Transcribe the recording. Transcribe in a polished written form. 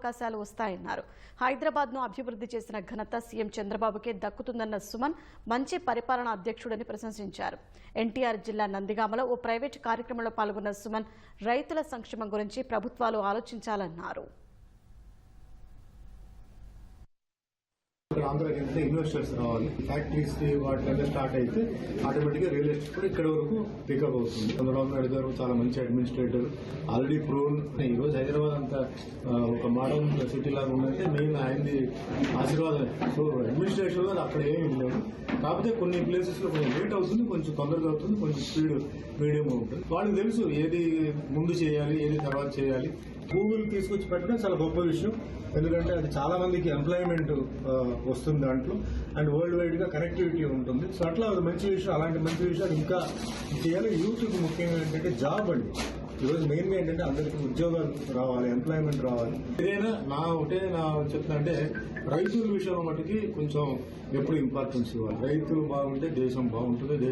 అవకాశాలు వస్తాయన్నారు. హైదరాబాద్ను అభివృద్ధి చేసిన ఘనత సీఎం చంద్రబాబుకే దక్కుతుందన్న సుమన్ మంచి పరిపాలనా అధ్యక్షుడని ప్రశంసించారు. ఎన్టీఆర్ జిల్లా నందిగామలో ఓ ప్రైవేటు కార్యక్రమంలో పాల్గొన్న సుమన్ రైతుల సంక్షేమం గురించి ప్రభుత్వాలు ఆలోచించాలన్నారు. ఆంధ్రాకి ఎంత ఇన్వెస్టర్స్ రావాలి, ఫ్యాక్టరీస్ వాటిలో స్టార్ట్ అయితే ఆటోమేటిక్గా రియల్ ఎస్టేట్ కూడా ఇక్కడ వరకు పికప్ అవుతుంది. చంద్రబాబు నాయుడు గారు చాలా మంచి అడ్మినిస్ట్రేటర్, ఆల్రెడీ ప్రూవ్న్. ఈ రోజు హైదరాబాద్ అంతా ఒక మోడర్న్ సిటీ లాగా ఉందంటే మెయిన్ ఆయనది ఆశీర్వాదం. సో అడ్మినిస్ట్రేషన్ లో అక్కడ ఏమి లేదు. కాకపోతే కొన్ని ప్లేసెస్ లో కొంచెం లేట్ అవుతుంది, కొంచెం తొందరగా అవుతుంది, కొంచెం స్పీడ్ మీడియం ఉంటుంది. వాళ్ళకి తెలుసు ఏది ముందు చేయాలి, ఏది తర్వాత చేయాలి. గూగుల్ తీసుకొచ్చి పెట్టడం చాలా గొప్ప విషయం. ఎందుకంటే అది చాలా మందికి ఎంప్లాయ్మెంట్ వస్తుంది దాంట్లో, అండ్ వరల్డ్ వైడ్ గా కనెక్టివిటీ ఉంటుంది. సో అట్లా అది మంచి విషయం. అలాంటి మంచి విషయాలు ఇంకా చేయాలి. యూత్ కు ముఖ్యంగా ఏంటంటే జాబ్ అండి. ఈరోజు మెయిన్ గా ఏంటంటే అందరికీ ఉద్యోగాలు రావాలి, ఎంప్లాయ్మెంట్ రావాలి. ఏదైనా నా చెప్తున్నా అంటే రైతుల విషయంలో మటుకి కొంచెం ఎప్పుడు ఇంపార్టెన్స్ ఇవ్వాలి. రైతులు బాగుంటే దేశం బాగుంటుంది.